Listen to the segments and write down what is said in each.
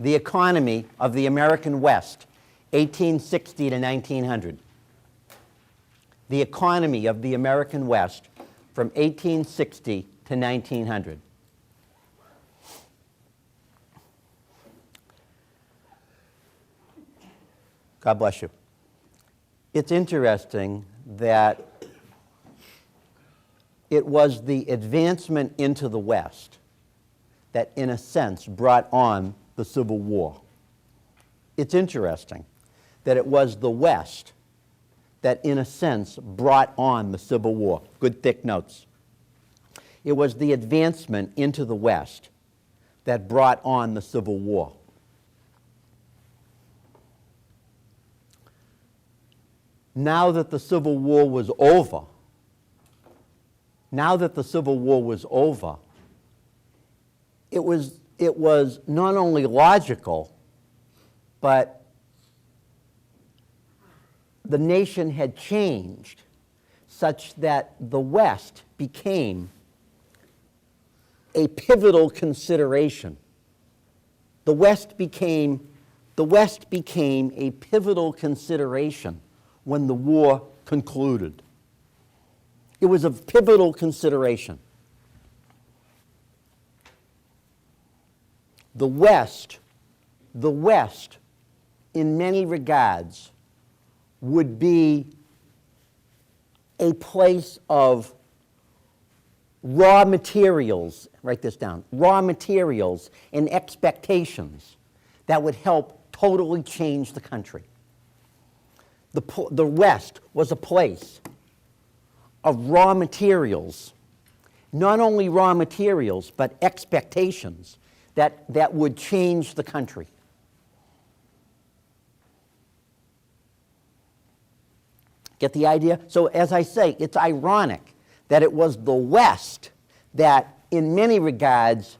the economy of the American West, 1860 to 1900. The economy of the American West from 1860 to 1900. God bless you. It's interesting that it was the advancement into the West that, in a sense, brought on the Civil War. It's interesting that it was the West that, in a sense, brought on the Civil War. Good thick notes. It was the advancement into the West that brought on the Civil War. Now that the Civil War was over, it was not only logical, but the nation had changed such that the West became a pivotal consideration. The West became a pivotal consideration when the war concluded. It was a pivotal consideration. The West, in many regards, would be a place of raw materials, write this down, raw materials and expectations that would help totally change the country. The West was a place of raw materials, not only raw materials, but expectations that would change the country. Get the idea? So as I say, it's ironic that it was the West that, in many regards,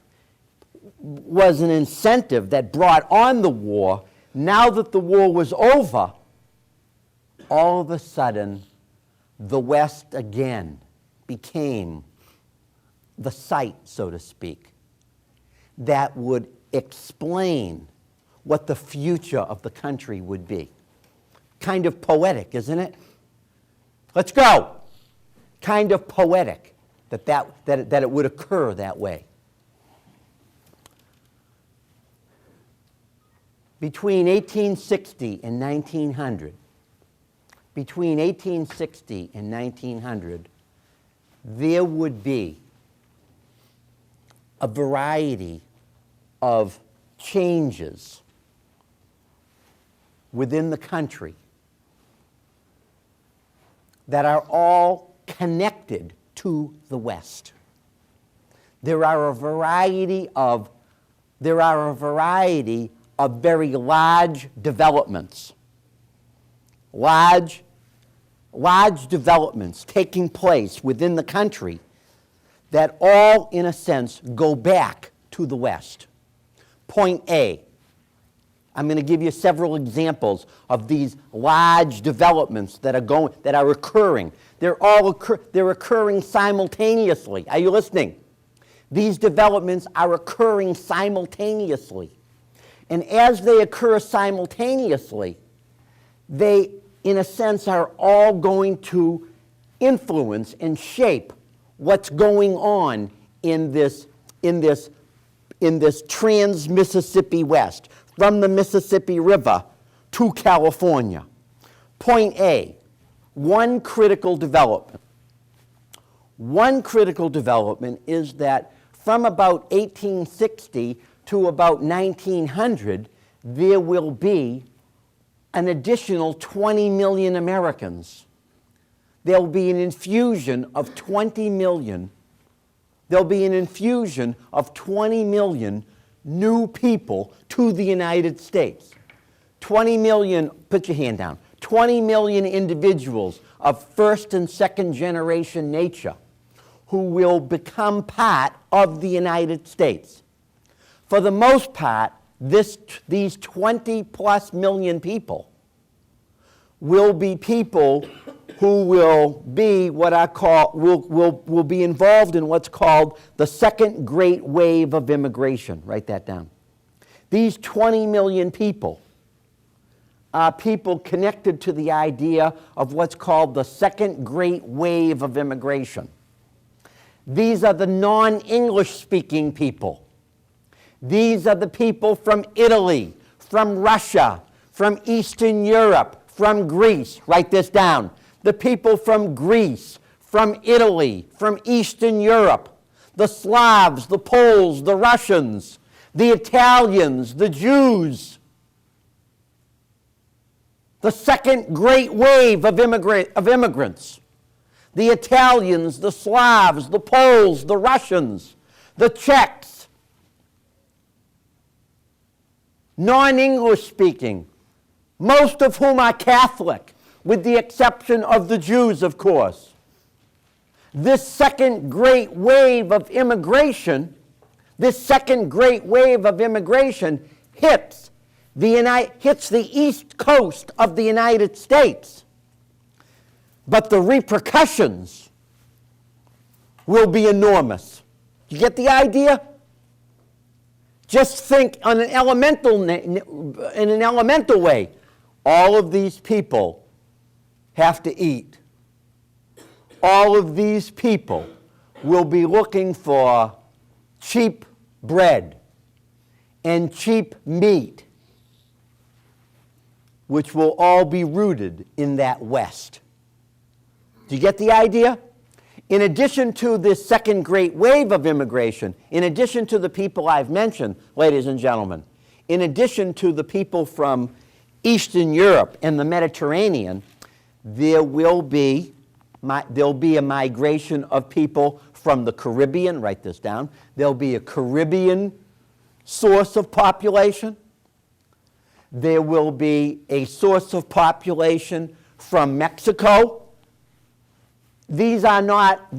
was an incentive that brought on the war. Now that the war was over, all of a sudden, the West again became the site, so to speak, that would explain what the future of the country would be. Kind of poetic, isn't it? Let's go. Kind of poetic that it would occur that way. Between 1860 and 1900, there would be a variety of changes within the country that are all connected to the West. There are a variety of very large developments. Large developments taking place within the country that all, in a sense, go back to the West. Point A. I'm going to give you several examples of these large developments that are occurring. They're occurring simultaneously. Are you listening? These developments are occurring simultaneously. And as they occur simultaneously, they, in a sense, are all going to influence and shape what's going on in this trans-Mississippi West, from the Mississippi River to California. Point A, one critical development. One critical development is that from about 1860 to about 1900, there will be an additional 20 million Americans. There'll be an infusion of 20 million. There'll be an infusion of 20 million new people to the United States. 20 million, put your hand down, 20 million individuals of first and second generation nature who will become part of the United States. For the most part, these 20 plus million people will be people who will be what I call, will be involved in what's called the second great wave of immigration. Write that down. These 20 million people are people connected to the idea of what's called the second great wave of immigration. These are the non-English speaking people. These are the people from Italy, from Russia, from Eastern Europe, from Greece. Write this down. The people from Greece, from Italy, from Eastern Europe, the Slavs, the Poles, the Russians, the Italians, the Jews. The second great wave of immigrants. The Italians, the Slavs, the Poles, the Russians, the Czechs, non-English speaking, most of whom are Catholic, with the exception of the Jews, of course. This second great wave of immigration, hits the East Coast of the United States. But the repercussions will be enormous. You get the idea? Just think on in an elemental way. All of these people have to eat. All of these people will be looking for cheap bread and cheap meat, which will all be rooted in that West. Do you get the idea? In addition to this second great wave of immigration, in addition to the people I've mentioned, ladies and gentlemen, in addition to the people from Eastern Europe and the Mediterranean, there'll be a migration of people from the Caribbean. Write this down. There'll be a Caribbean source of population. There will be a source of population from Mexico. These are not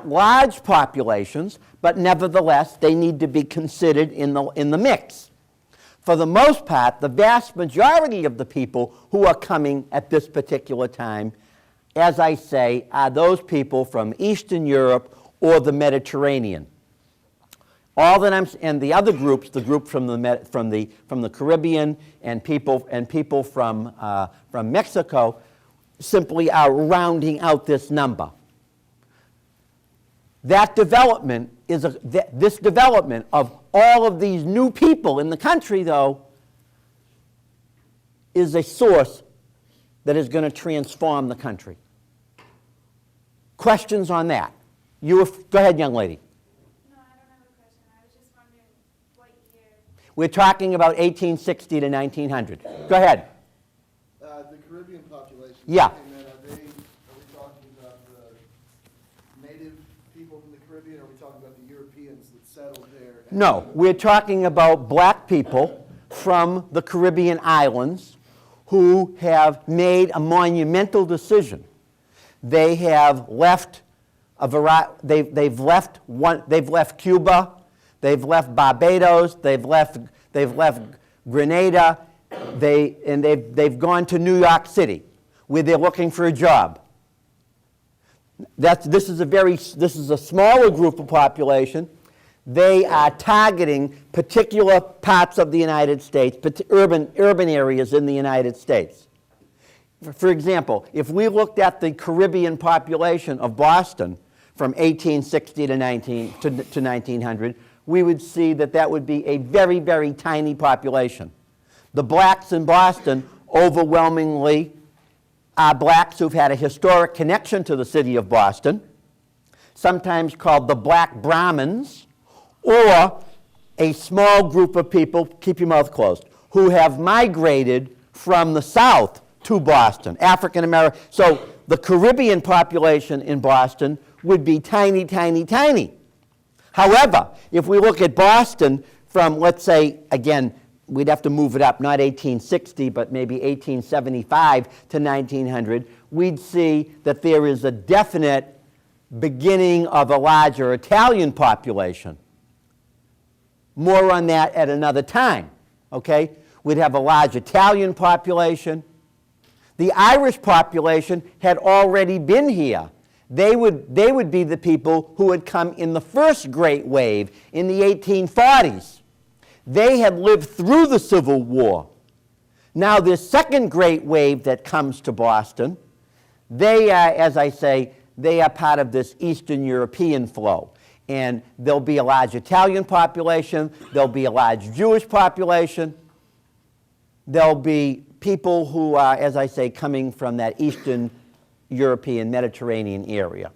large populations, but nevertheless, they need to be considered in the mix. For the most part, the vast majority of the people who are coming at this particular time, as I say, are those people from Eastern Europe or the Mediterranean. And the other groups, the group from the Caribbean and people from Mexico, simply are rounding out this number. This development of all of these new people in the country, though, is a source that is going to transform the country. Questions on that? Go ahead, young lady. No, I don't have a question. I was just wondering what year. We're talking about 1860 to 1900. Go ahead. The Caribbean population. Yeah. Are we talking about the native people from the Caribbean, or are we talking about the Europeans that settled there? No, we're talking about black people from the Caribbean islands who have made a monumental decision. They have left they've left Cuba, they've left Barbados, they've left Grenada, they've gone to New York City, where they're looking for a job. This is a smaller group of population. They are targeting particular parts of the United States, urban areas in the United States. For example, if we looked at the Caribbean population of Boston from 1860 to 1900, we would see that would be a very, very tiny population. The blacks in Boston overwhelmingly are blacks who've had a historic connection to the city of Boston, sometimes called the Black Brahmins, or a small group of people, keep your mouth closed, who have migrated from the South to Boston, African American. So the Caribbean population in Boston would be tiny, tiny, tiny. However, if we look at Boston from, let's say, again, we'd have to move it up, not 1860, but maybe 1875 to 1900, we'd see that there is a definite beginning of a larger Italian population. More on that at another time, okay? We'd have a large Italian population. The Irish population had already been here. They would be the people who had come in the first great wave in the 1840s. They had lived through the Civil War. Now, this second great wave that comes to Boston, they are, as I say, they are part of this Eastern European flow. And there'll be a large Italian population, there'll be a large Jewish population, there'll be people who are, as I say, coming from that Eastern European Mediterranean area.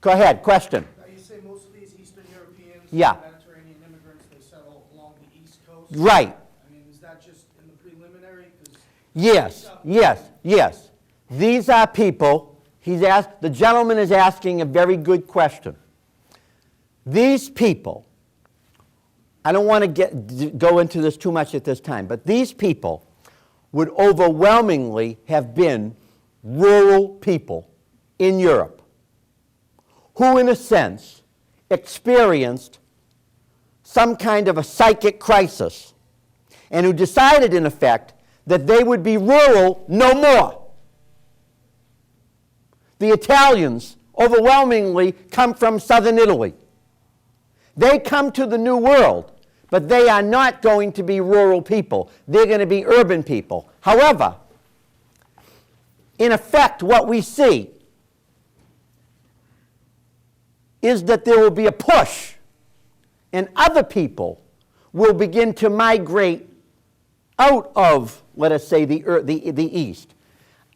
Go ahead, question. Now, you say most of these Eastern Europeans, Yeah. Mediterranean immigrants, they settle along the East Coast? Right. I mean, is that just in the preliminary? 'Cause Yes, yes, yes. These are people, the gentleman is asking a very good question. These people, I don't want to go into this too much at this time, but these people would overwhelmingly have been rural people in Europe who, in a sense, experienced some kind of a psychic crisis and who decided, in effect, that they would be rural no more. The Italians overwhelmingly come from southern Italy. They come to the New World, but they are not going to be rural people. They're going to be urban people. However, in effect, what we see is that there will be a push, and other people will begin to migrate out of, let us say, the East.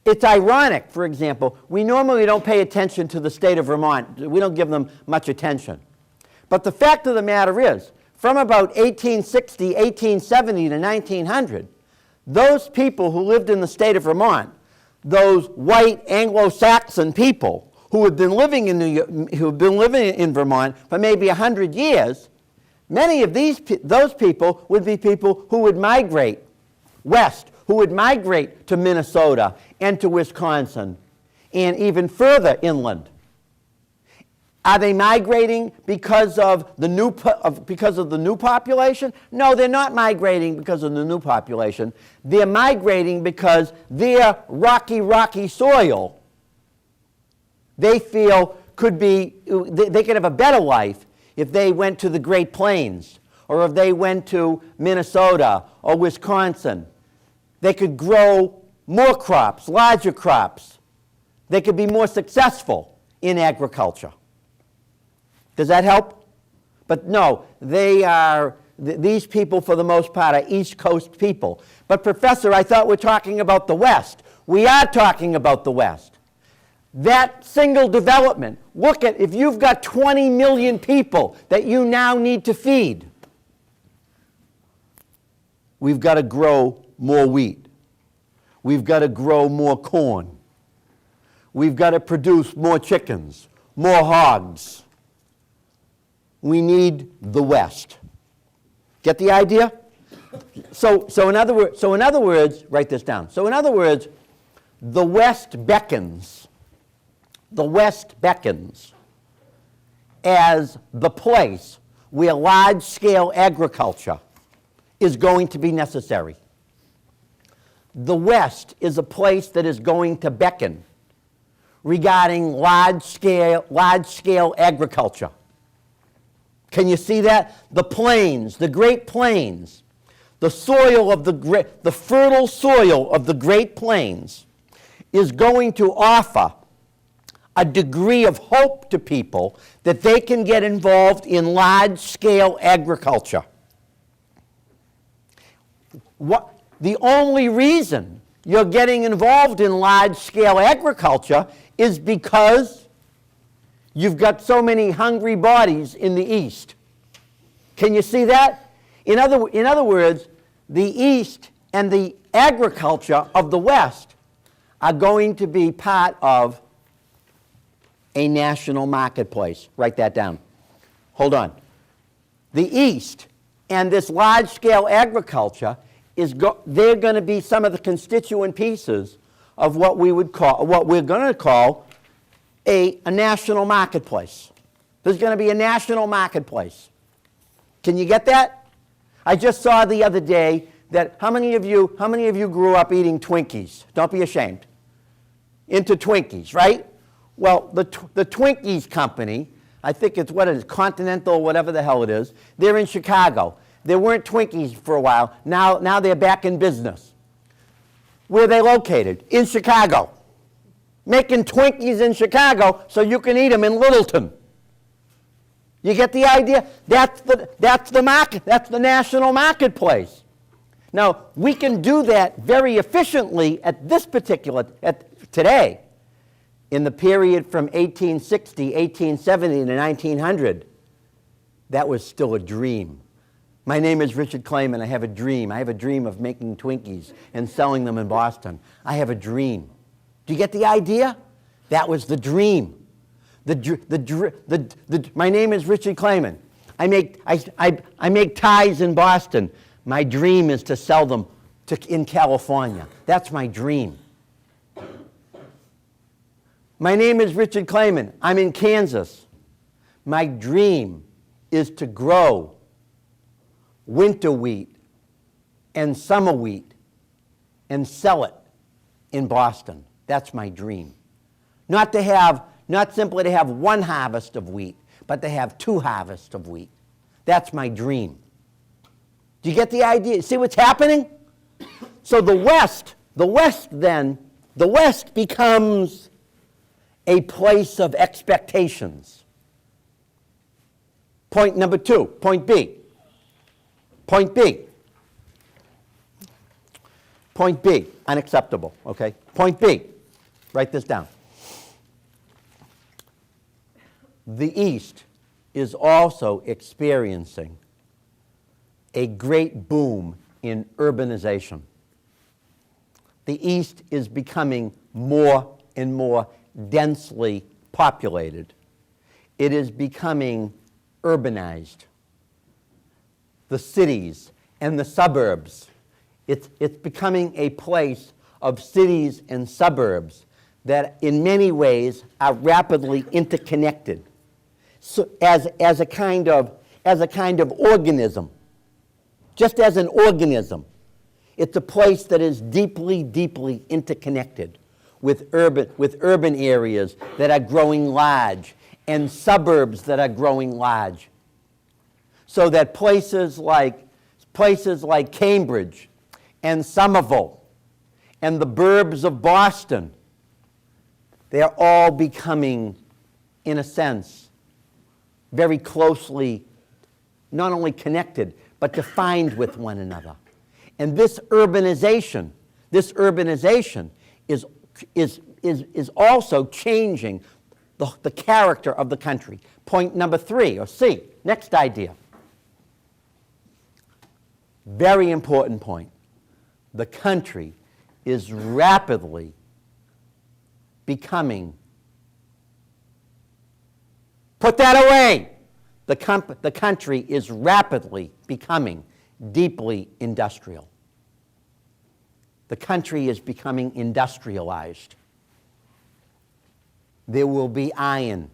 It's ironic, for example, we normally don't pay attention to the state of Vermont. We don't give them much attention. But the fact of the matter is, from about 1860, 1870 to 1900, those people who lived in the state of Vermont, those white Anglo-Saxon people who had been living in Vermont for maybe 100 years, many of those people would be people who would migrate west, who would migrate to Minnesota and to Wisconsin and even further inland. Are they migrating because of the new population? No, they're not migrating because of the new population. They're migrating because their rocky soil, they feel they could have a better life if they went to the Great Plains or if they went to Minnesota or Wisconsin. They could grow more crops, larger crops. They could be more successful in agriculture. Does that help? But no, these people for the most part are East Coast people. But Professor, I thought we're talking about the West. We are talking about the West. That single development, look at, if you've got 20 million people that you now need to feed, we've got to grow more wheat. We've got to grow more corn. We've got to produce more chickens, more hogs. We need the West. Get the idea? So in other words, write this down. So in other words, the West beckons. The West beckons as the place where large-scale agriculture is going to be necessary. The West is a place that is going to beckon regarding large-scale agriculture. Can you see that? The plains, the Great Plains, the fertile soil of the Great Plains is going to offer a degree of hope to people that they can get involved in large-scale agriculture. The only reason you're getting involved in large-scale agriculture is because you've got so many hungry bodies in the East. Can you see that? In other words, the East and the agriculture of the West are going to be part of a national marketplace. Write that down. Hold on. The East and this large-scale agriculture they're going to be some of the constituent pieces of what we're going to call a national marketplace. There's going to be a national marketplace. Can you get that? I just saw the other day that how many of you grew up eating Twinkies? Don't be ashamed. Into Twinkies, right? Well, the Twinkies company, I think it's Continental, whatever the hell it is, they're in Chicago. There weren't Twinkies for a while. Now they're back in business. Where are they located? In Chicago. Making Twinkies in Chicago so you can eat them in Littleton. You get the idea? That's the market. That's the national marketplace. Now, we can do that very efficiently at today. In the period from 1860, 1870 to 1900, that was still a dream. My name is Richard Clayman. I have a dream. I have a dream of making Twinkies and selling them in Boston. I have a dream. Do you get the idea? That was the dream. My name is Richard Clayman. I make ties in Boston. My dream is to sell them in California. That's my dream. My name is Richard Clayman. I'm in Kansas. My dream is to grow winter wheat and summer wheat and sell it in Boston. That's my dream. Not simply to have one harvest of wheat, but to have 2 harvests of wheat. That's my dream. Do you get the idea? See what's happening? So the West becomes a place of expectations. Point number 2, point B. Point B. Point B, unacceptable, okay? Point B, write this down. The East is also experiencing a great boom in urbanization. The East is becoming more and more densely populated. It is becoming urbanized. The cities and the suburbs, it's becoming a place of cities and suburbs that in many ways are rapidly interconnected. So as a kind of organism, just as an organism, it's a place that is deeply, deeply interconnected with urban areas that are growing large and suburbs that are growing large. So that places like Cambridge and Somerville and the burbs of Boston, they're all becoming, in a sense, very closely not only connected, but defined with one another. And this urbanization is also changing the character of the country. Point number 3, or C, next idea. Very important point. The country is rapidly becoming, put that away! The country is rapidly becoming deeply industrial. The country is becoming industrialized. There will be iron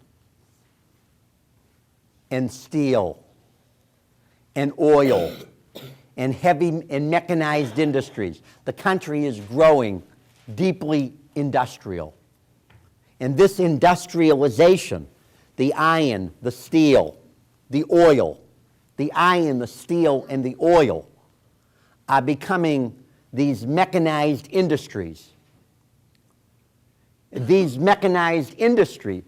and steel and oil and heavy and mechanized industries. The country is growing deeply industrial. And this industrialization, the iron, the steel, the oil, the iron, the steel, and the oil are becoming these mechanized industries. These mechanized industries,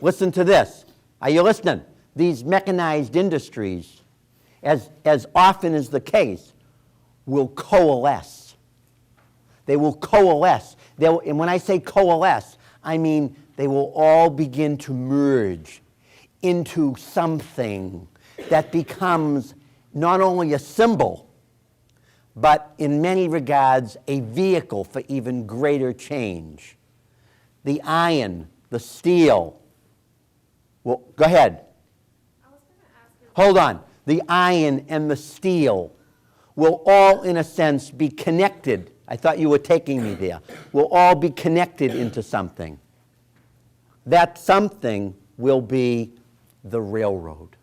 listen to this. Are you listening? These mechanized industries, as often is the case, will coalesce. They will coalesce. And when I say coalesce, I mean they will all begin to merge into something that becomes not only a symbol, but in many regards a vehicle for even greater change. The iron, the steel. Well, go ahead. I was going to ask you. Hold on. The iron and the steel will all, in a sense, be connected. I thought you were taking me there. Will all be connected into something. That something will be the railroad.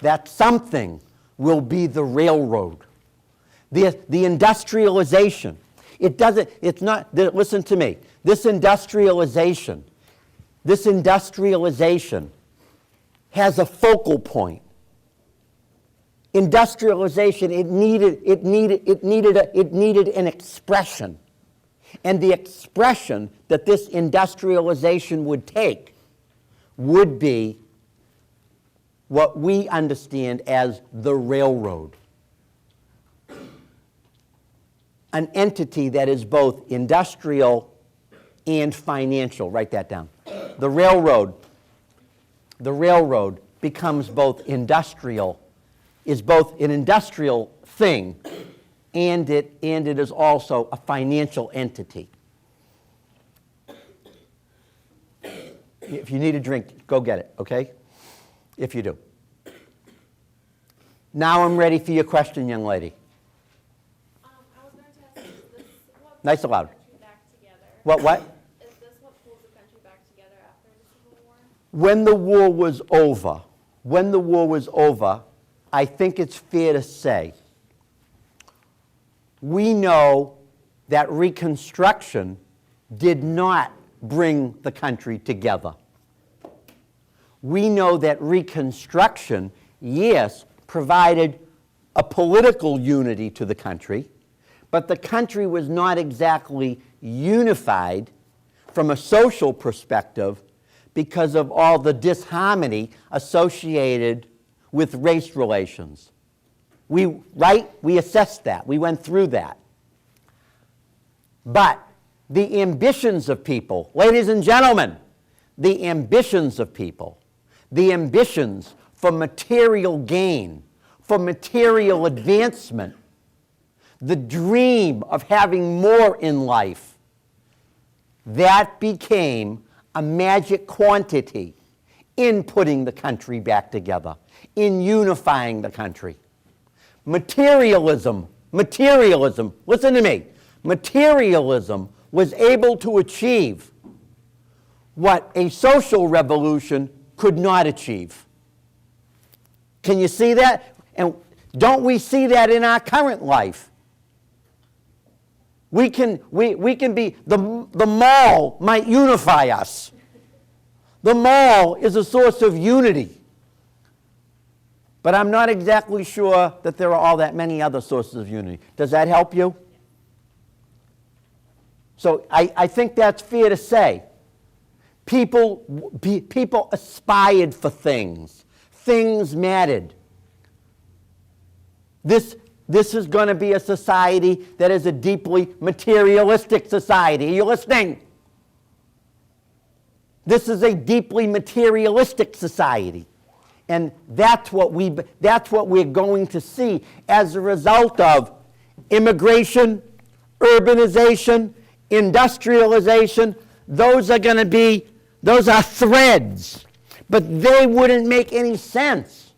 That something will be the railroad. The industrialization. It's not, listen to me. This industrialization has a focal point. Industrialization, it needed an expression. And the expression that this industrialization would take would be what we understand as the railroad. An entity that is both industrial and financial. Write that down. The railroad becomes both industrial, is both an industrial thing, and it is also a financial entity. If you need a drink, go get it, okay? If you do. Now I'm ready for your question, young lady. I was going to ask, is this what Nice pulls aloud. the country back together? What? Is this what pulls the country back together after the Civil War? When the war was over, I think it's fair to say, we know that Reconstruction did not bring the country together. We know that Reconstruction, yes, provided a political unity to the country, but the country was not exactly unified from a social perspective because of all the disharmony associated with race relations. We assessed that. We went through that. But the ambitions of people, ladies and gentlemen, the ambitions of people, the ambitions for material gain, for material advancement, the dream of having more in life, that became a magic quantity in putting the country back together, in unifying the country. Materialism, listen to me, materialism was able to achieve what a social revolution could not achieve. Can you see that? And don't we see that in our current life? We can be, the mall might unify us. The mall is a source of unity. But I'm not exactly sure that there are all that many other sources of unity. Does that help you? So I think that's fair to say. People aspired for things. Things mattered. This is going to be a society that is a deeply materialistic society. Are you listening? This is a deeply materialistic society. And that's what we're going to see as a result of immigration, urbanization, industrialization. Those are threads, but they wouldn't make any sense.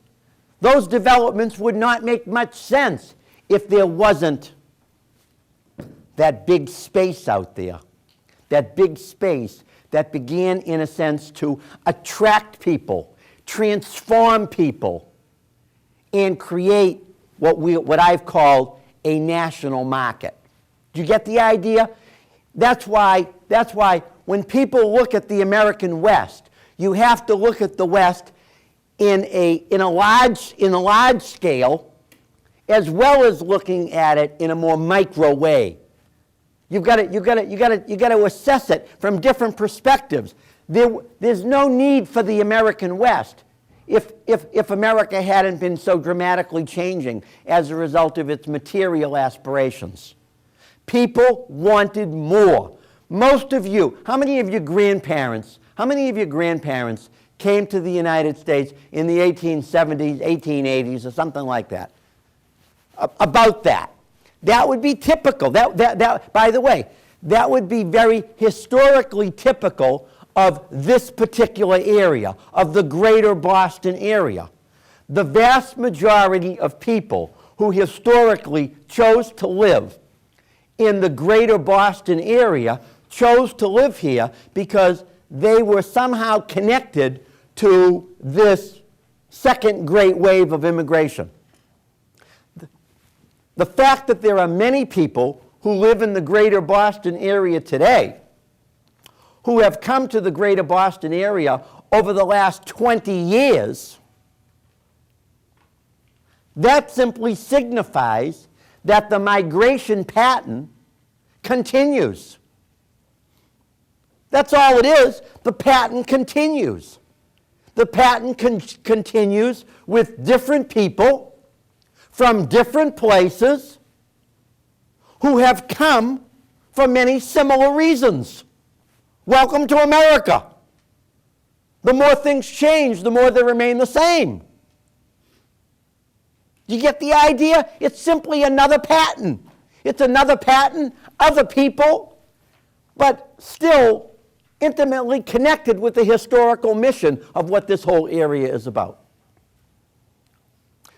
Those developments would not make much sense if there wasn't that big space out there, that big space that began, in a sense, to attract people, transform people, and create what I've called a national market. Do you get the idea? That's why when people look at the American West, you have to look at the West in a large scale, as well as looking at it in a more micro way. You've got to assess it from different perspectives. There's no need for the American West if America hadn't been so dramatically changing as a result of its material aspirations. People wanted more. Most of you, how many of your grandparents came to the United States in the 1870s, 1880s, or something like that? About that. That would be typical. By the way, that would be very historically typical of this particular area, of the greater Boston area. The vast majority of people who historically chose to live in the greater Boston area chose to live here because they were somehow connected to this second great wave of immigration. The fact that there are many people who live in the greater Boston area today who have come to the greater Boston area over the last 20 years, that simply signifies that the migration pattern continues. That's all it is. The pattern continues. The pattern continues with different people from different places who have come for many similar reasons. Welcome to America. The more things change, the more they remain the same. You get the idea? It's simply another pattern. It's another pattern, other people, but still intimately connected with the historical mission of what this whole area is about.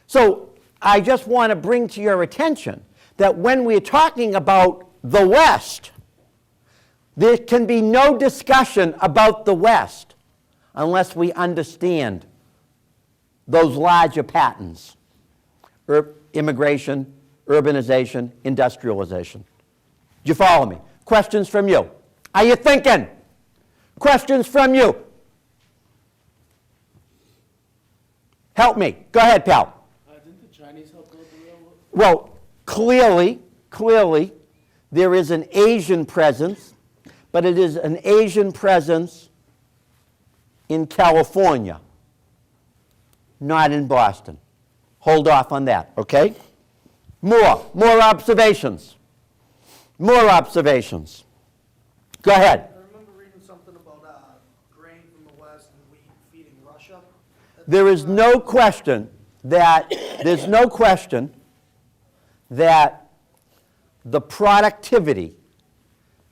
So I just want to bring to your attention that when we're talking about the West, there can be no discussion about the West unless we understand those larger patterns: immigration, urbanization, industrialization. Do you follow me? Questions from you? Are you thinking? Questions from you? Help me. Go ahead, pal. Didn't the Chinese help build the railroad? Well, clearly, there is an Asian presence, but it is an Asian presence in California, not in Boston. Hold off on that, okay? More observations. More observations. Go ahead. I remember reading something about grain from the West and wheat feeding Russia. There is no question that the productivity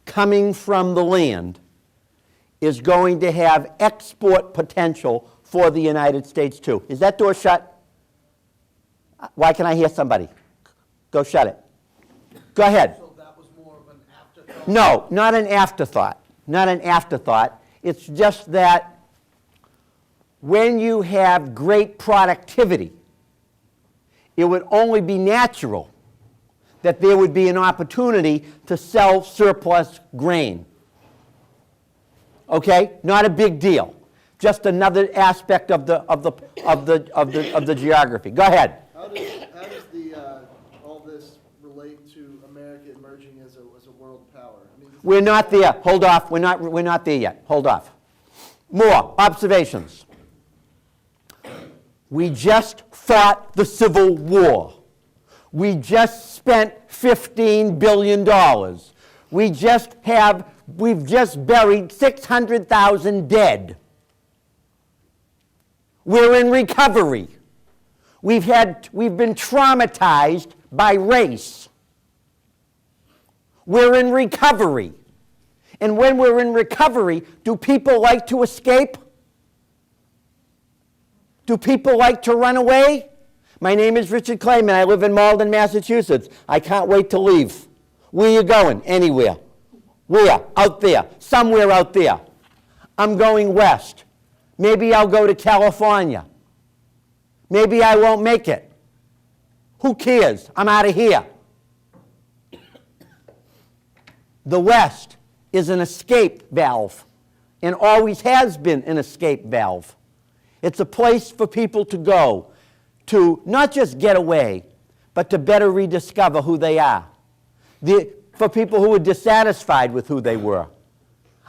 coming from the land is going to have export potential for the United States too. Is that door shut? Why can't I hear somebody? Go shut it. Go ahead. So that was more of an afterthought? No, not an afterthought. Not an afterthought. It's just that when you have great productivity, it would only be natural that there would be an opportunity to sell surplus grain. Okay? Not a big deal. Just another aspect of the geography. Go ahead. How does all this relate to America emerging as a world power? I mean, We're not there. Hold off. We're not there yet. Hold off. More observations. We just fought the Civil War. We just spent $15 billion. We've just buried 600,000 dead. We're in recovery. We've been traumatized by race. We're in recovery. And when we're in recovery, do people like to escape? Do people like to run away? My name is Richard Clayman. I live in Malden, Massachusetts. I can't wait to leave. Where are you going? Anywhere. Where? Out there. Somewhere out there. I'm going west. Maybe I'll go to California. Maybe I won't make it. Who cares? I'm out of here. The West is an escape valve and always has been an escape valve. It's a place for people to go to not just get away, but to better rediscover who they are. For people who are dissatisfied with who they were.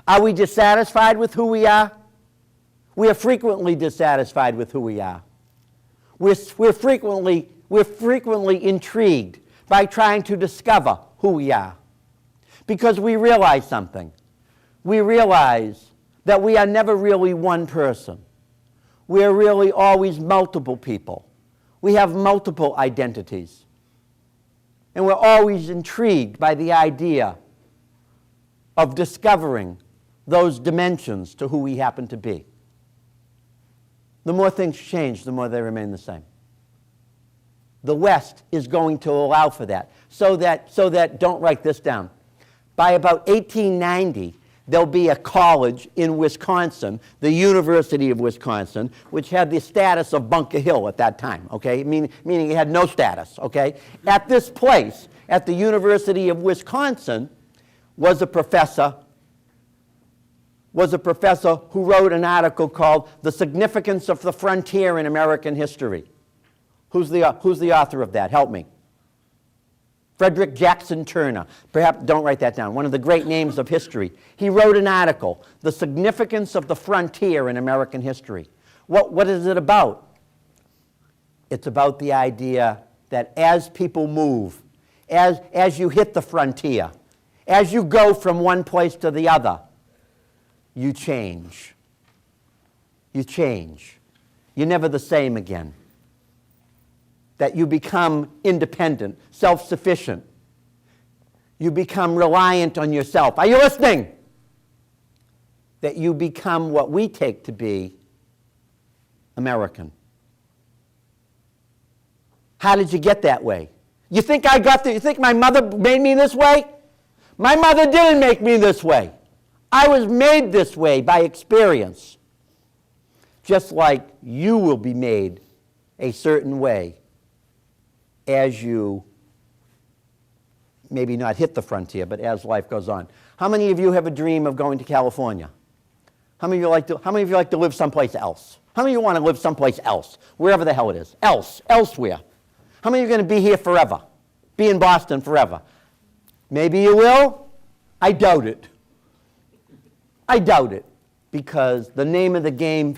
Are we dissatisfied with who we are? We are frequently dissatisfied with who we are. We're frequently intrigued by trying to discover who we are. Because we realize something. We realize that we are never really one person. We are really always multiple people. We have multiple identities. And we're always intrigued by the idea of discovering those dimensions to who we happen to be. The more things change, the more they remain the same. The West is going to allow for that. So that, don't write this down. By about 1890, there'll be a college in Wisconsin, the University of Wisconsin, which had the status of Bunker Hill at that time, okay? Meaning it had no status, okay? At this place, at the University of Wisconsin, was a professor was a professor who wrote an article called The Significance of the Frontier in American History. Who's the author of that? Help me. Frederick Jackson Turner. Perhaps, don't write that down. One of the great names of history. He wrote an article, The Significance of the Frontier in American History. What is it about? It's about the idea that as people move, as you hit the frontier, as you go from one place to the other, you change. You change. You're never the same again. That you become independent, self-sufficient. You become reliant on yourself. Are you listening? That you become what we take to be American. How did you get that way? You think I got there? You think my mother made me this way? My mother didn't make me this way. I was made this way by experience. Just like you will be made a certain way as you maybe not hit the frontier, but as life goes on. How many of you have a dream of going to California? How many of you like to live someplace else? How many of you want to live someplace else? Wherever the hell it is. Elsewhere. How many of you are going to be here forever? Be in Boston forever? Maybe you will. I doubt it. I doubt it, because the name of the game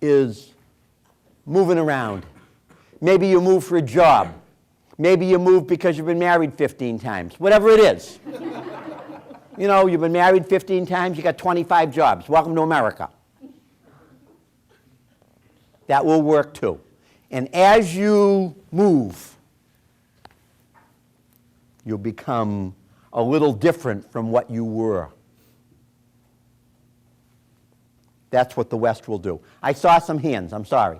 is moving around. Maybe you move for a job. Maybe you move because you've been married 15 times. Whatever it is. You know, you've been married 15 times, you got 25 jobs. Welcome to America. That will work too. And as you move, you'll become a little different from what you were. That's what the West will do. I saw some hands. I'm sorry.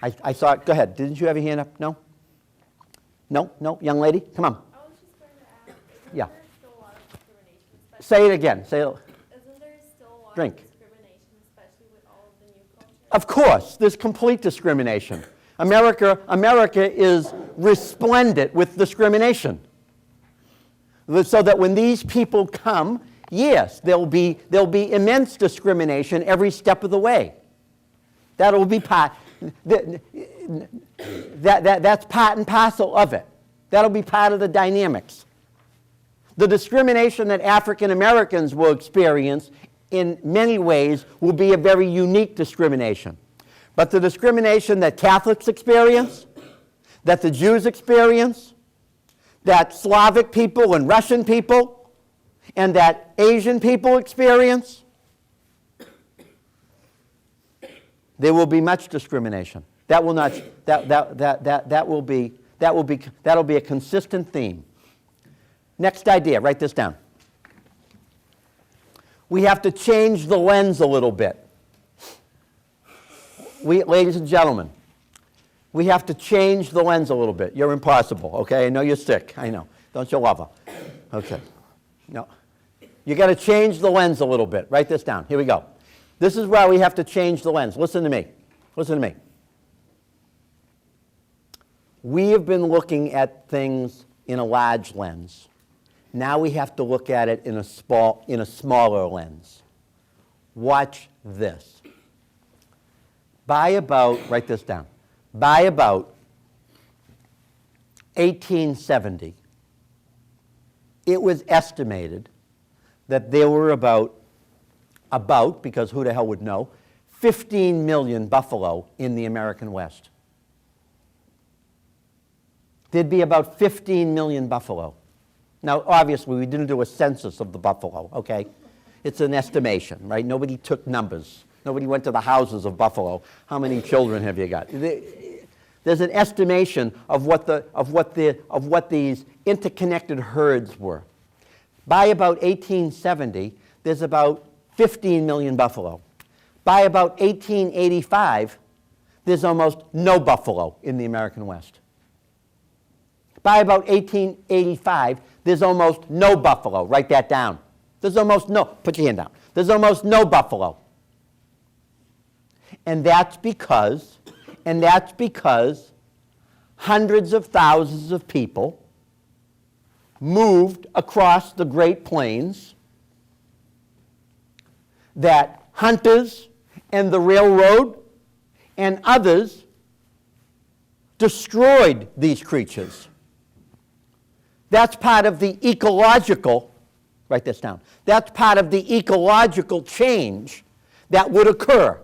I saw, go ahead. Didn't you have your hand up? No? No? Young lady? Come on. I was just going to ask, isn't Yeah. there still a lot of discrimination? Say it again. Isn't there still a lot Drink. of discrimination, especially with all of the new culture? Of course, there's complete discrimination. America is resplendent with discrimination. So that when these people come, yes, there'll be immense discrimination every step of the way. That'll be part. That's part and parcel of it. That'll be part of the dynamics. The discrimination that African Americans will experience in many ways will be a very unique discrimination. But the discrimination that Catholics experience, that the Jews experience, that Slavic people and Russian people, and that Asian people experience, there will be much discrimination. That'll be a consistent theme. Next idea, write this down. We have to change the lens a little bit. Ladies and gentlemen, we have to change the lens a little bit. You're impossible, okay? I know you're sick. I know. Don't you love her? Okay. No. You got to change the lens a little bit. Write this down. Here we go. This is why we have to change the lens. Listen to me. Listen to me. We have been looking at things in a large lens. Now we have to look at it in a smaller lens. Watch this. Write this down. By about 1870, it was estimated that there were about, because who the hell would know, 15 million buffalo in the American West. There'd be about 15 million buffalo. Now, obviously, we didn't do a census of the buffalo, okay? It's an estimation, right? Nobody took numbers. Nobody went to the houses of buffalo. How many children have you got? There's an estimation of what these interconnected herds were. By about 1870, there's about 15 million buffalo. By about 1885, there's almost no buffalo in the American West. By about 1885, there's almost no buffalo. Write that down. There's almost no, put your hand down. There's almost no buffalo. And that's because hundreds of thousands of people moved across the Great Plains. that hunters and the railroad and others destroyed these creatures. That's part of the ecological, write this down, that's part of the ecological change that would occur.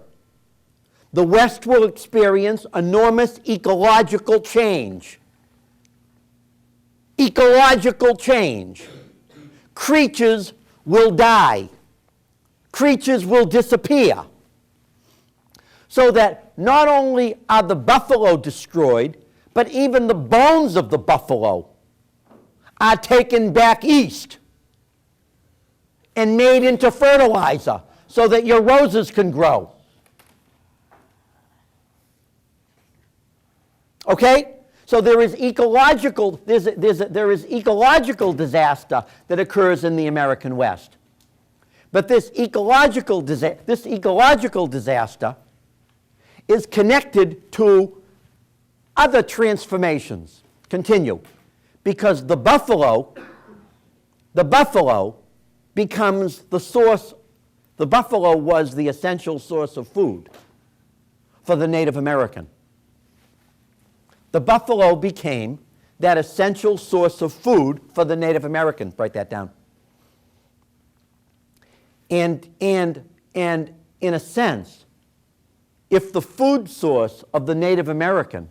The West will experience enormous ecological change. Ecological change. Creatures will die. Creatures will disappear. So that not only are the buffalo destroyed, but even the bones of the buffalo are taken back east and made into fertilizer so that your roses can grow. Okay? So there is ecological disaster that occurs in the American West. But this ecological disaster is connected to other transformations. Continue. Because the buffalo becomes the source, the buffalo was the essential source of food for the Native American. The buffalo became that essential source of food for the Native American. Write that down. And in a sense, if the food source of the Native American,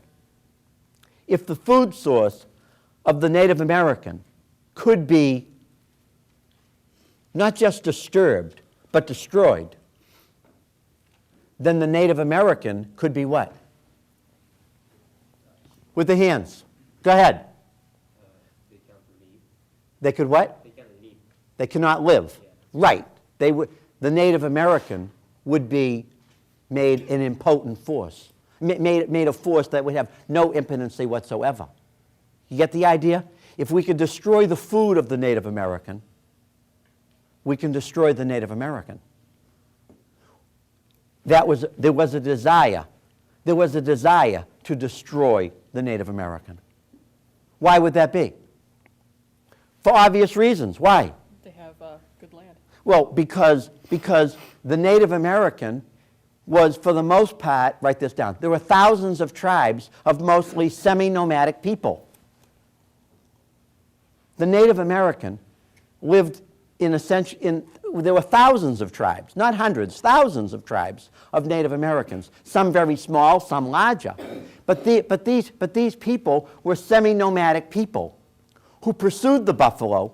could be not just disturbed, but destroyed, then the Native American could be what? With the hands. Go ahead. They can't leave. They could what? They can't leave. They cannot live. Right. They would. The Native American would be made an impotent force, made a force that would have no impotency whatsoever. You get the idea? If we could destroy the food of the Native American, we can destroy the Native American. There was a desire to destroy the Native American. Why would that be? For obvious reasons. Why? They have good land. Well, because the Native American was, for the most part, write this down, there were thousands of tribes of mostly semi-nomadic people. The Native American lived there were thousands of tribes, not hundreds, thousands of tribes of Native Americans, some very small, some larger. But these people were semi-nomadic people who pursued the buffalo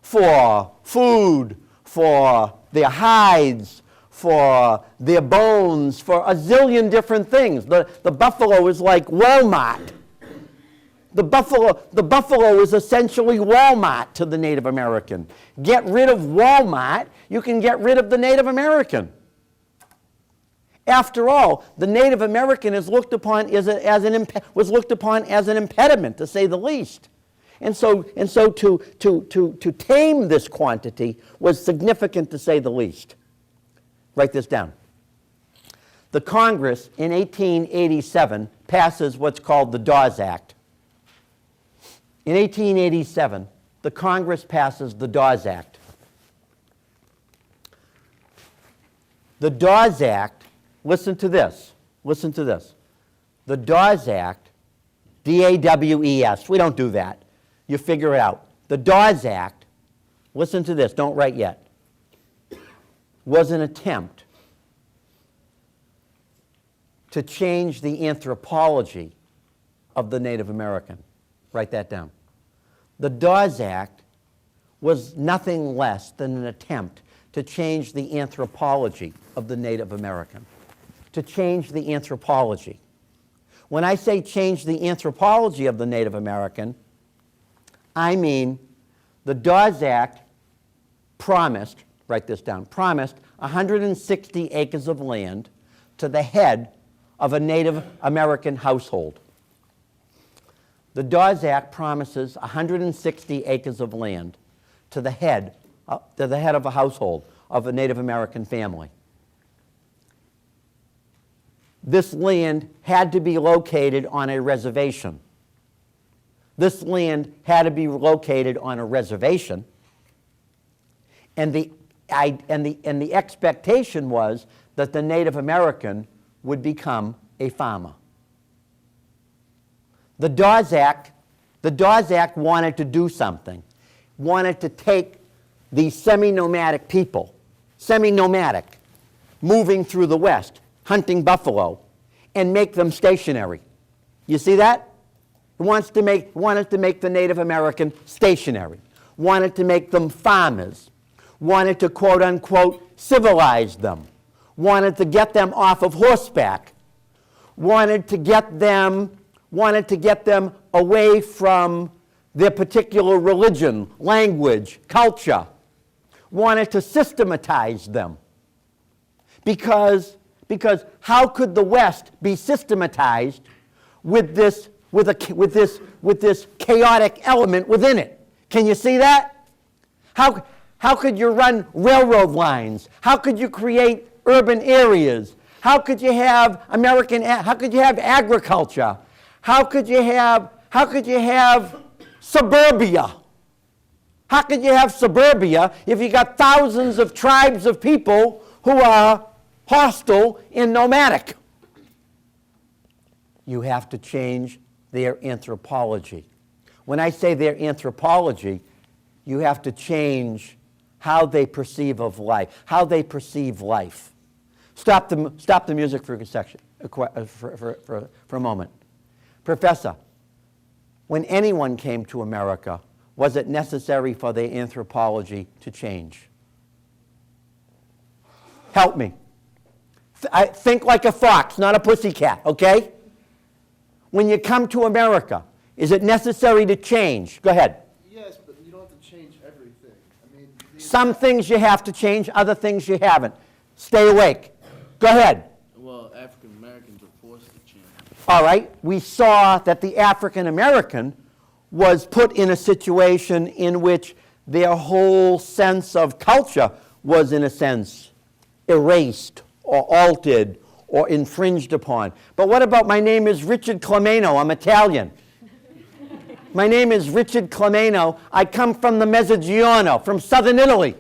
for food, for their hides, for their bones, for a zillion different things. The buffalo is like Walmart. The buffalo is essentially Walmart to the Native American. Get rid of Walmart, you can get rid of the Native American. After all, the Native American is looked upon was looked upon as an impediment, to say the least. And so to tame this quantity was significant, to say the least. Write this down. The Congress in 1887 passes what's called the Dawes Act. In 1887, the Congress passes the Dawes Act. The Dawes Act, listen to this. The Dawes Act, D-A-W-E-S, we don't do that. You figure it out. The Dawes Act, listen to this, don't write yet, was an attempt to change the anthropology of the Native American. Write that down. The Dawes Act was nothing less than an attempt to change the anthropology of the Native American. To change the anthropology. When I say change the anthropology of the Native American, I mean the Dawes Act promised, write this down, promised 160 acres of land to the head of a Native American household. The Dawes Act promises 160 acres of land to the head of a household of a Native American family. This land had to be located on a reservation. This land had to be located on a reservation, and the and the expectation was that the Native American would become a farmer. The Dawes Act wanted to do something, wanted to take these semi-nomadic people, moving through the West, hunting buffalo, and make them stationary. You see that? It wanted to make the Native American stationary, wanted to make them farmers, wanted to quote unquote civilize them, wanted to get them off of horseback, wanted to get them away from their particular religion, language, culture, wanted to systematize them. Because how could the West be systematized with this chaotic element within it? Can you see that? How could you run railroad lines? How could you create urban areas? How could you have agriculture? How could you have suburbia? How could you have suburbia if you got thousands of tribes of people who are hostile and nomadic? You have to change their anthropology. When I say their anthropology, you have to change how they perceive of life, how they perceive life. Stop the music for a moment. Professor, when anyone came to America, was it necessary for their anthropology to change? Help me. I think like a fox, not a pussycat, okay? When you come to America, is it necessary to change? Go ahead. Yes, but you don't have to change everything. I mean, Some things you have to change, other things you haven't. Stay awake. Go ahead. Well, African Americans are forced to change. All right, we saw that the African American was put in a situation in which their whole sense of culture was, in a sense, erased or altered or infringed upon. But what about, my name is Richard Clemeno, I'm Italian. My name is Richard Clemeno, I come from the Mezzogiorno, from southern Italy.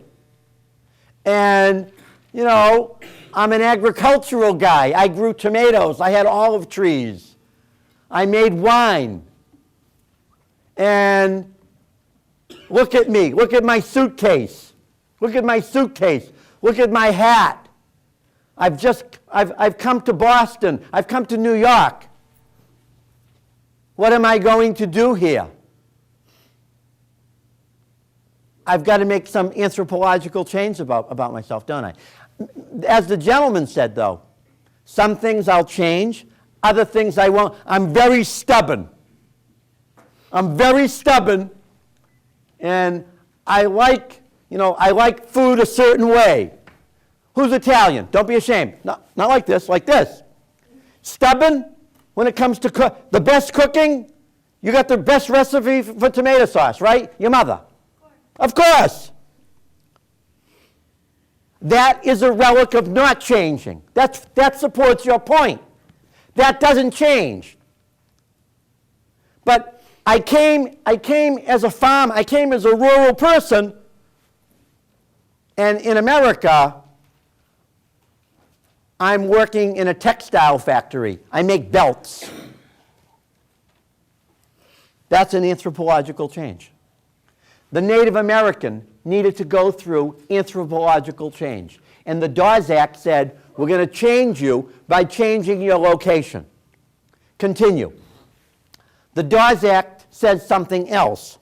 And, you know, I'm an agricultural guy. I grew tomatoes, I had olive trees, I made wine. And look at me, look at my suitcase, look at my suitcase, look at my hat. I've come to Boston, I've come to New York. What am I going to do here? I've got to make some anthropological change about myself, don't I? As the gentleman said, though, some things I'll change, other things I won't. I'm very stubborn. I'm very stubborn, and I like food a certain way. Who's Italian? Don't be ashamed. Not like this, like this. Stubborn when it comes to the best cooking. You got the best recipe for tomato sauce, right? Your mother. Of course. That is a relic of not changing. That supports your point. That doesn't change. But I came as a farm, I came as a rural person, and in America, I'm working in a textile factory. I make belts. That's an anthropological change. The Native American needed to go through anthropological change. And the Dawes Act said, we're going to change you by changing your location. Continue. The Dawes Act says something else.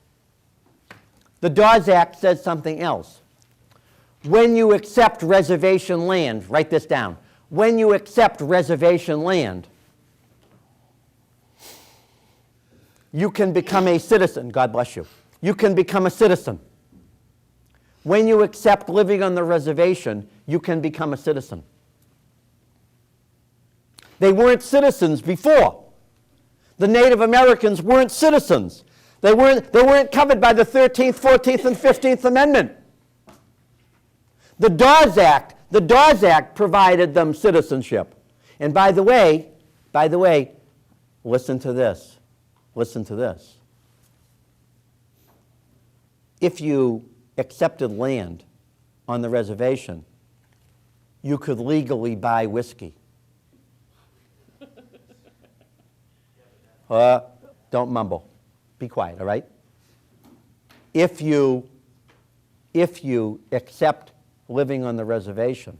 The Dawes Act says something else. When you accept reservation land, write this down. When you accept reservation land, you can become a citizen. God bless you. You can become a citizen. When you accept living on the reservation, you can become a citizen. They weren't citizens before. The Native Americans weren't citizens. They weren't covered by the 13th, 14th, and 15th Amendment. The Dawes Act provided them citizenship. And by the way, listen to this. Listen to this. If you accepted land on the reservation, you could legally buy whiskey. Don't mumble. Be quiet, all right? If you accept living on the reservation,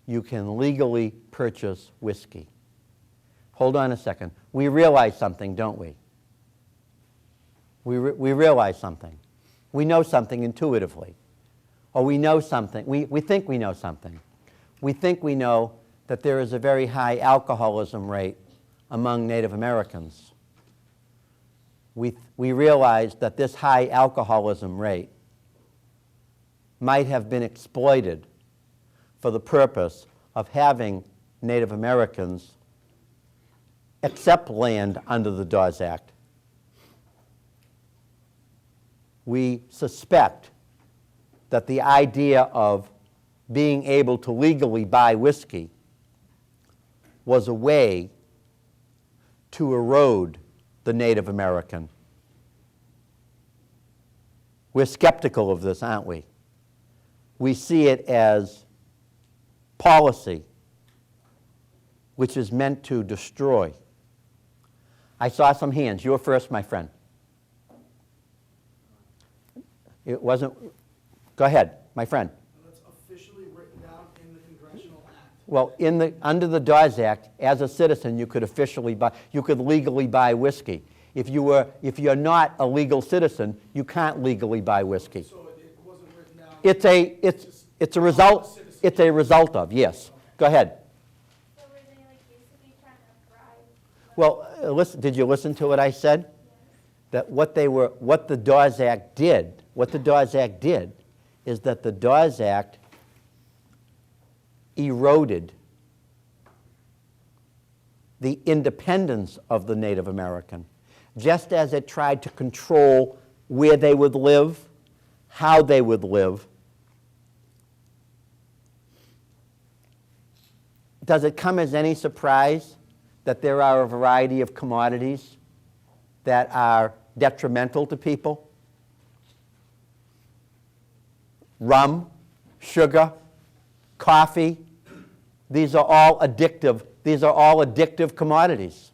you can legally purchase whiskey. Hold on a second. We realize something, don't we? We realize something. We know something intuitively. Or we know something. We think we know something. We think we know that there is a very high alcoholism rate among Native Americans. We realize that this high alcoholism rate might have been exploited for the purpose of having Native Americans accept land under the Dawes Act. We suspect that the idea of being able to legally buy whiskey was a way to erode the Native American. We're skeptical of this, aren't we? We see it as policy, which is meant to destroy. I saw some hands. You were first, my friend. It wasn't. Go ahead, my friend. That's officially written down in the Congressional Act. Well, under the Dawes Act, as a citizen, you could legally buy whiskey. If you're not a legal citizen, you can't legally buy whiskey. So it wasn't written down. It's a result. It's a result of, yes. Go ahead. So were they like basically trying to bribe? Well, listen. Did you listen to what I said? That what the Dawes Act did is that the Dawes Act eroded the independence of the Native American, just as it tried to control where they would live, how they would live. Does it come as any surprise that there are a variety of commodities that are detrimental to people? Rum, sugar, coffee, these are all addictive. These are all addictive commodities.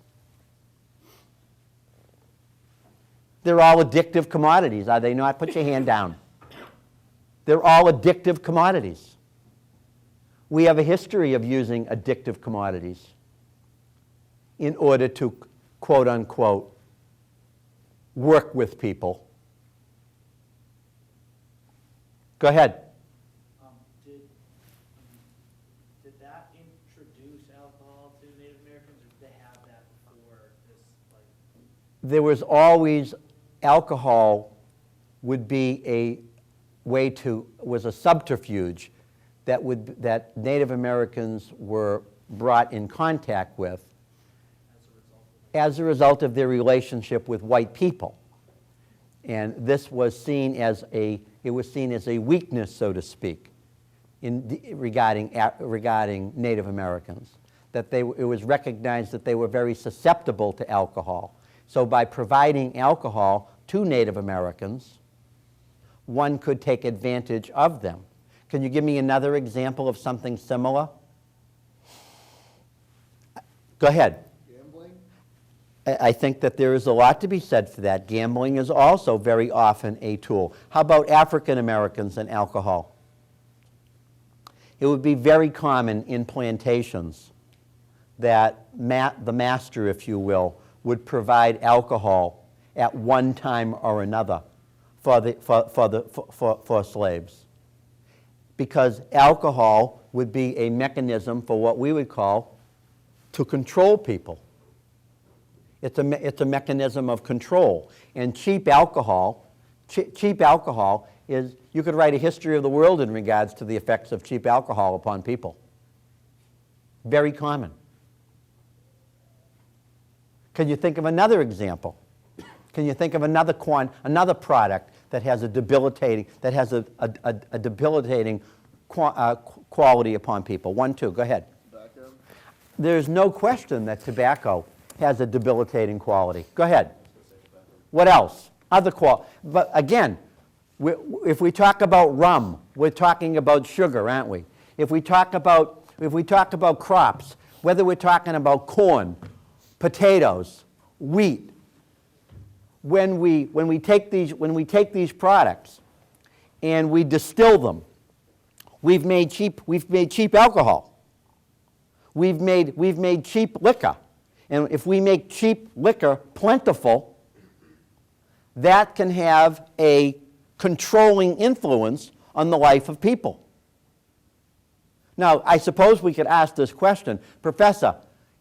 They're all addictive commodities, are they not? Put your hand down. They're all addictive commodities. We have a history of using addictive commodities in order to, quote unquote, work with people. Go ahead. Did that introduce alcohol to Native Americans, or did they have that before this? There was always alcohol would be a way to, was a subterfuge that Native Americans were brought in contact with as a result of their relationship with white people. And this was seen as a weakness, so to speak, regarding Native Americans. That it was recognized that they were very susceptible to alcohol. So by providing alcohol to Native Americans, one could take advantage of them. Can you give me another example of something similar? Go ahead. Gambling? I think that there is a lot to be said for that. Gambling is also very often a tool. How about African Americans and alcohol? It would be very common in plantations that the master, if you will, would provide alcohol at one time or another for slaves. Because alcohol would be a mechanism for what we would call to control people. It's a mechanism of control. And cheap alcohol is, you could write a history of the world in regards to the effects of cheap alcohol upon people. Very common. Can you think of another example? Can you think of another product that has a debilitating quality upon people? 1, 2, go ahead. Tobacco? There's no question that tobacco has a debilitating quality. Go ahead. What else? But again, If we talk about rum, we're talking about sugar, aren't we? If we talk about crops, whether we're talking about corn, potatoes, wheat, when we take these products and we distill them, we've made cheap alcohol. We've made cheap liquor. And if we make cheap liquor plentiful, that can have a controlling influence on the life of people. Now, I suppose we could ask this question, Professor,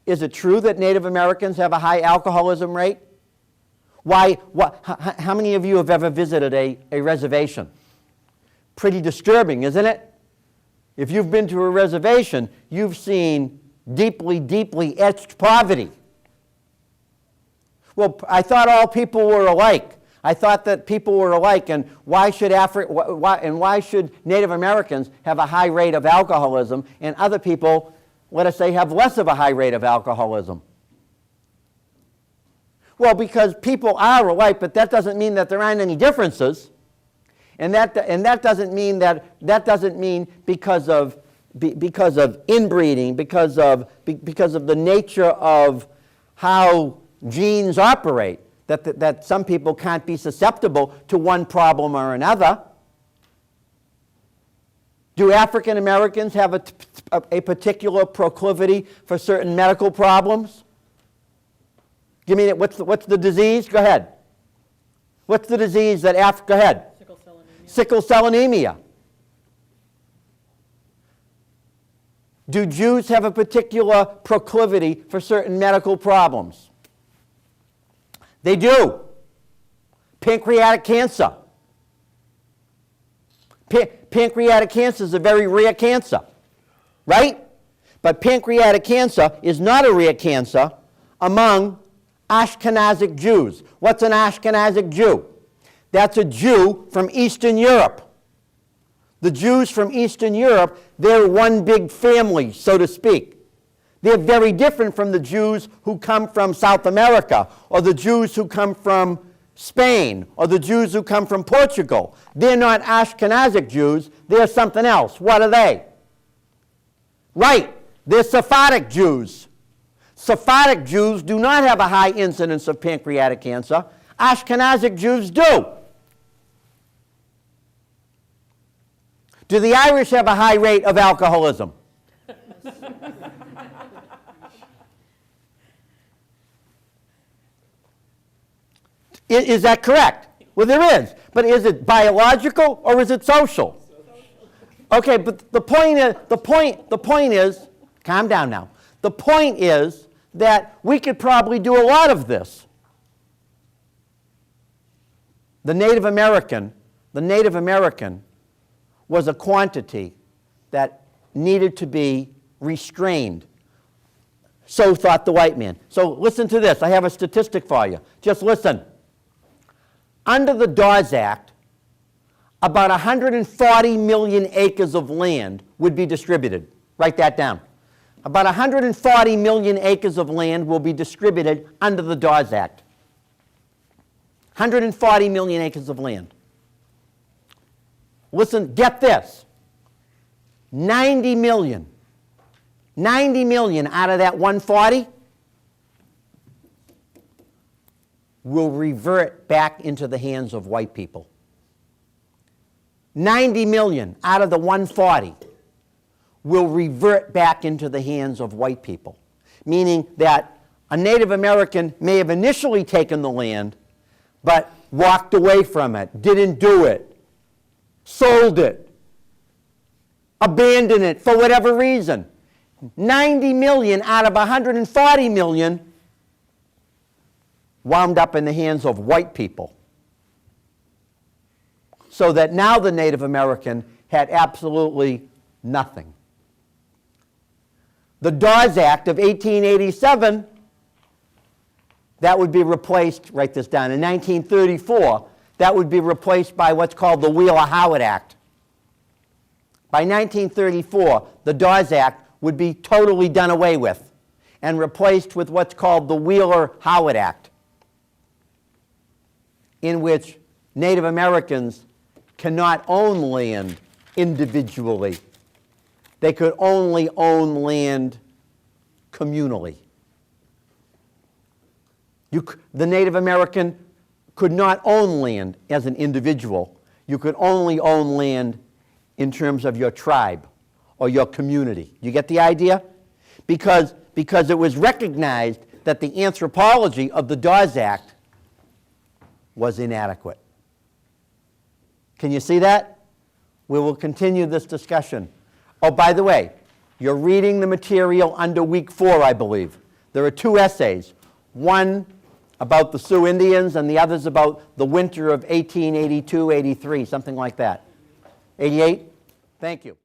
is it true that Native Americans have a high alcoholism rate? How many of you have ever visited a reservation? Pretty disturbing, isn't it? If you've been to a reservation, you've seen deeply, deeply etched poverty. Well, I thought all people were alike. I thought that people were alike, and why should Native Americans have a high rate of alcoholism and other people, let us say, have less of a high rate of alcoholism? Well, because people are alike, but that doesn't mean that there aren't any differences, and that doesn't mean because of inbreeding, because of the nature of how genes operate, that some people can't be susceptible to one problem or another. Do African Americans have a particular proclivity for certain medical problems? Give me, what's the disease? Go ahead. What's the disease that go ahead. Sickle cell anemia. Sickle cell anemia. Do Jews have a particular proclivity for certain medical problems? They do. Pancreatic cancer. Pancreatic cancer is a very rare cancer, right? But pancreatic cancer is not a rare cancer among Ashkenazic Jews. What's an Ashkenazic Jew? That's a Jew from Eastern Europe. The Jews from Eastern Europe, they're one big family, so to speak. They're very different from the Jews who come from South America, or the Jews who come from Spain, or the Jews who come from Portugal. They're not Ashkenazic Jews, they're something else. What are they? Right, they're Sephardic Jews. Sephardic Jews do not have a high incidence of pancreatic cancer. Ashkenazic Jews do. Do the Irish have a high rate of alcoholism? Is that correct? Well, there is. But is it biological or is it social? Okay, but the point is, calm down now. The point is that we could probably do a lot of this. The Native American was a quantity that needed to be restrained. So thought the white man. So listen to this. I have a statistic for you. Just listen. Under the Dawes Act, about 140 million acres of land would be distributed. Write that down. About 140 million acres of land will be distributed under the Dawes Act. 140 million acres of land. Listen, get this. 90 million out of that 140 will revert back into the hands of white people. 90 million out of the 140 will revert back into the hands of white people, meaning that a Native American may have initially taken the land, but walked away from it, didn't do it, sold it, abandoned it for whatever reason. 90 million out of 140 million wound up in the hands of white people. So that now the Native American had absolutely nothing. The Dawes Act of 1887, that would be replaced, write this down, in 1934, that would be replaced by what's called the Wheeler-Howard Act. By 1934, the Dawes Act would be totally done away with and replaced with what's called the Wheeler-Howard Act, in which Native Americans cannot own land individually. They could only own land communally. The Native American could not own land as an individual. You could only own land in terms of your tribe or your community. You get the idea? Because it was recognized that the anthropology of the Dawes Act was inadequate. Can you see that? We will continue this discussion. Oh, by the way, you're reading the material under week 4, I believe. There are 2 essays, one about the Sioux Indians and the other's about the winter of 1882, 83, something like that. 88? Thank you.